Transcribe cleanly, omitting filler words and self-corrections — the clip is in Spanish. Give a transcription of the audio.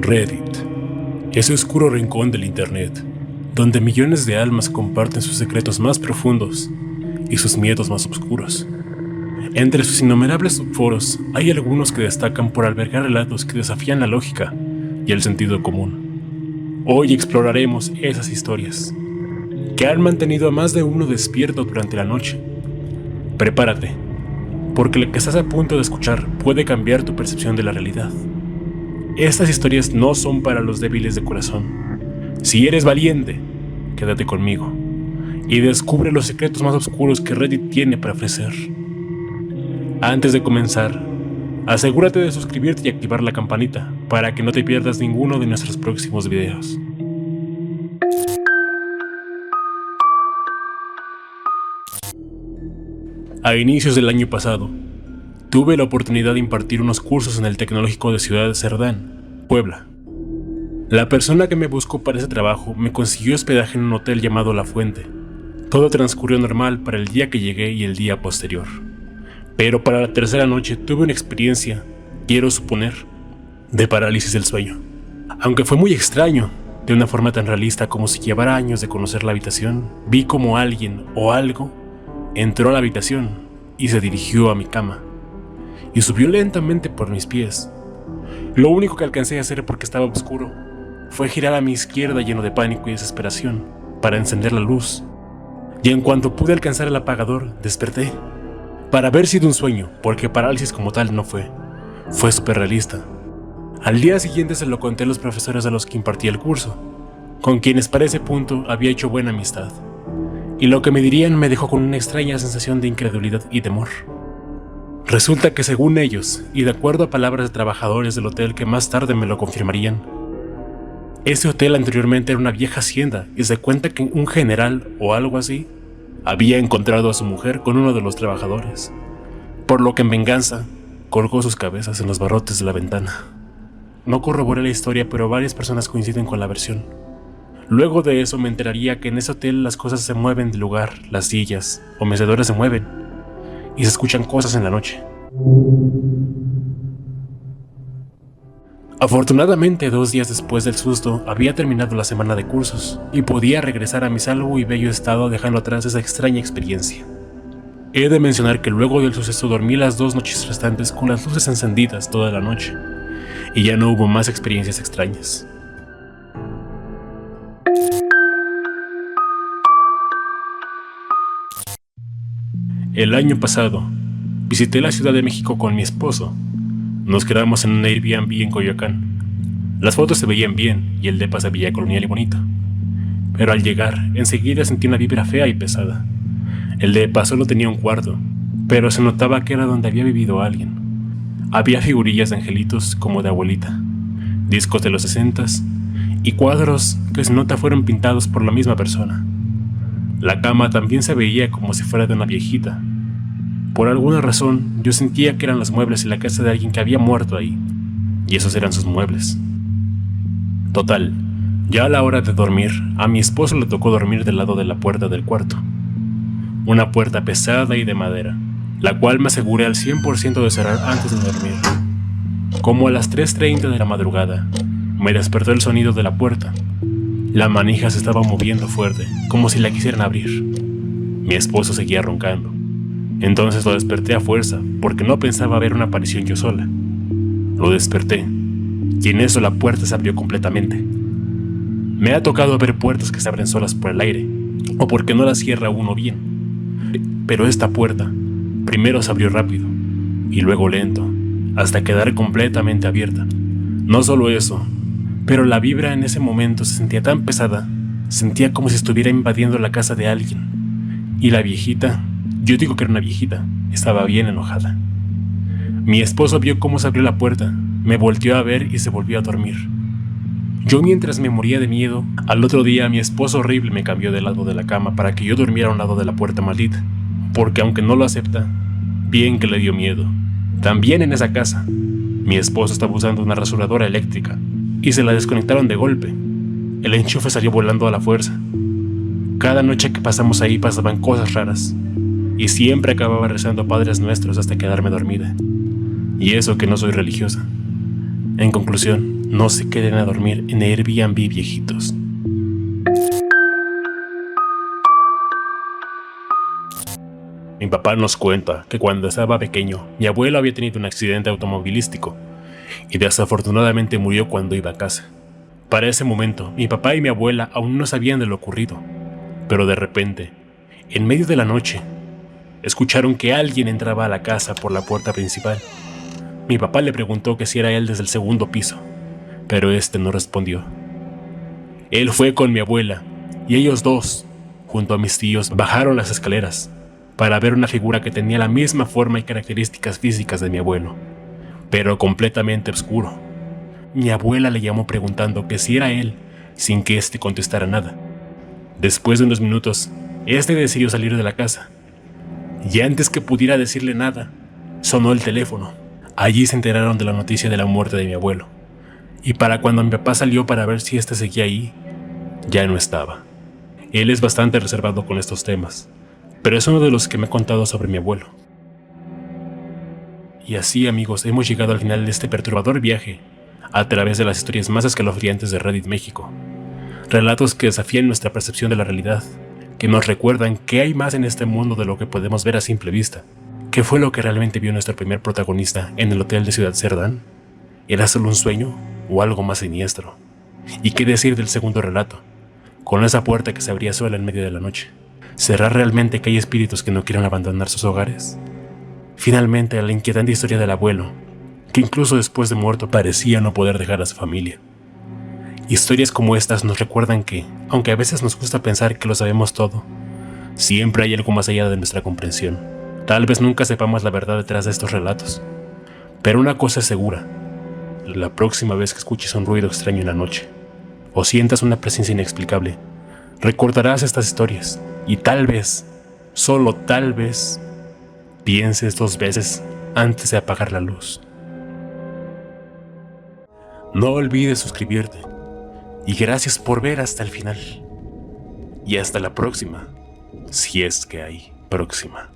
Reddit, ese oscuro rincón del internet, donde millones de almas comparten sus secretos más profundos y sus miedos más oscuros. Entre sus innumerables subforos hay algunos que destacan por albergar relatos que desafían la lógica y el sentido común. Hoy exploraremos esas historias que han mantenido a más de uno despierto durante la noche. Prepárate, porque lo que estás a punto de escuchar puede cambiar tu percepción de la realidad. Estas historias no son para los débiles de corazón. Si eres valiente, quédate conmigo y descubre los secretos más oscuros que Reddit tiene para ofrecer. Antes de comenzar, asegúrate de suscribirte y activar la campanita para que no te pierdas ninguno de nuestros próximos videos. A inicios del año pasado, tuve la oportunidad de impartir unos cursos en el Tecnológico de Ciudad Cerdán, Puebla. La persona que me buscó para ese trabajo me consiguió hospedaje en un hotel llamado La Fuente. Todo transcurrió normal para el día que llegué y el día posterior. Pero para la tercera noche tuve una experiencia, quiero suponer, de parálisis del sueño. Aunque fue muy extraño, de una forma tan realista como si llevara años de conocer la habitación, vi como alguien o algo entró a la habitación y se dirigió a mi cama y subió lentamente por mis pies. Lo único que alcancé a hacer, porque estaba oscuro, fue girar a mi izquierda lleno de pánico y desesperación para encender la luz, y en cuanto pude alcanzar el apagador, desperté para haber sido un sueño, porque parálisis como tal no fue súper realista. Al día siguiente se lo conté a los profesores a los que impartí el curso, con quienes para ese punto había hecho buena amistad, y lo que me dirían me dejó con una extraña sensación de incredulidad y temor. Resulta que según ellos, y de acuerdo a palabras de trabajadores del hotel que más tarde me lo confirmarían, ese hotel anteriormente era una vieja hacienda y se cuenta que un general o algo así había encontrado a su mujer con uno de los trabajadores, por lo que en venganza colgó sus cabezas en los barrotes de la ventana. No corroboré la historia, pero varias personas coinciden con la versión. Luego de eso me enteraría que en ese hotel las cosas se mueven de lugar, las sillas o mecedores se mueven y se escuchan cosas en la noche. Afortunadamente, 2 días después del susto, había terminado la semana de cursos y podía regresar a mi salvo y bello estado, dejando atrás esa extraña experiencia. He de mencionar que luego del suceso dormí las 2 noches restantes con las luces encendidas toda la noche y ya no hubo más experiencias extrañas. El año pasado, visité la Ciudad de México con mi esposo. Nos quedamos en un Airbnb en Coyoacán. Las fotos se veían bien y el depa se veía colonial y bonito. Pero al llegar, enseguida sentí una vibra fea y pesada. El depa solo tenía un cuarto, pero se notaba que era donde había vivido alguien. Había figurillas de angelitos como de abuelita, discos de los 60s y cuadros que se nota fueron pintados por la misma persona. La cama también se veía como si fuera de una viejita. Por alguna razón, yo sentía que eran los muebles de la casa de alguien que había muerto ahí, y esos eran sus muebles. Total, ya a la hora de dormir, a mi esposo le tocó dormir del lado de la puerta del cuarto. Una puerta pesada y de madera, la cual me aseguré al 100% de cerrar antes de dormir. Como a las 3:30 de la madrugada, me despertó el sonido de la puerta. La manija se estaba moviendo fuerte, como si la quisieran abrir. Mi esposo seguía roncando. Entonces lo desperté a fuerza, porque no pensaba ver una aparición yo sola. Lo desperté, y en eso la puerta se abrió completamente. Me ha tocado ver puertas que se abren solas por el aire, o porque no las cierra uno bien. Pero esta puerta, primero se abrió rápido, y luego lento, hasta quedar completamente abierta. No solo eso, pero la vibra en ese momento se sentía tan pesada, sentía como si estuviera invadiendo la casa de alguien. Y la viejita, yo digo que era una viejita, estaba bien enojada. Mi esposo vio cómo se abrió la puerta, me volteó a ver y se volvió a dormir. Yo, mientras me moría de miedo, al otro día mi esposo horrible me cambió del lado de la cama para que yo durmiera a un lado de la puerta maldita, porque aunque no lo acepta, bien que le dio miedo. También en esa casa, mi esposo estaba usando una rasuradora eléctrica y se la desconectaron de golpe. El enchufe salió volando a la fuerza. Cada noche que pasamos ahí pasaban cosas raras, y siempre acababa rezando a Padres Nuestros hasta quedarme dormida. Y eso que no soy religiosa. En conclusión, no se queden a dormir en Airbnb, viejitos. Mi papá nos cuenta que cuando estaba pequeño, mi abuelo había tenido un accidente automovilístico y desafortunadamente murió cuando iba a casa. Para ese momento, mi papá y mi abuela aún no sabían de lo ocurrido, pero de repente, en medio de la noche, escucharon que alguien entraba a la casa por la puerta principal. Mi papá le preguntó que si era él desde el segundo piso, pero este no respondió. Él fue con mi abuela y ellos dos, junto a mis tíos, bajaron las escaleras para ver una figura que tenía la misma forma y características físicas de mi abuelo, pero completamente oscuro. Mi abuela le llamó preguntando que si era él, sin que éste contestara nada. Después de unos minutos, este decidió salir de la casa, y antes que pudiera decirle nada, sonó el teléfono. Allí se enteraron de la noticia de la muerte de mi abuelo, y para cuando mi papá salió para ver si éste seguía ahí, ya no estaba. Él es bastante reservado con estos temas, pero es uno de los que me ha contado sobre mi abuelo. Y así, amigos, hemos llegado al final de este perturbador viaje a través de las historias más escalofriantes de Reddit México. Relatos que desafían nuestra percepción de la realidad, que nos recuerdan que hay más en este mundo de lo que podemos ver a simple vista. ¿Qué fue lo que realmente vio nuestro primer protagonista en el hotel de Ciudad Cerdán? ¿Era solo un sueño o algo más siniestro? ¿Y qué decir del segundo relato, con esa puerta que se abría sola en medio de la noche? ¿Será realmente que hay espíritus que no quieren abandonar sus hogares? Finalmente, la inquietante historia del abuelo, que incluso después de muerto parecía no poder dejar a su familia. Historias como estas nos recuerdan que, aunque a veces nos gusta pensar que lo sabemos todo, siempre hay algo más allá de nuestra comprensión. Tal vez nunca sepamos la verdad detrás de estos relatos, pero una cosa es segura: la próxima vez que escuches un ruido extraño en la noche, o sientas una presencia inexplicable, recordarás estas historias y tal vez, solo tal vez, pienses 2 veces antes de apagar la luz. No olvides suscribirte y gracias por ver hasta el final. Y hasta la próxima, si es que hay próxima.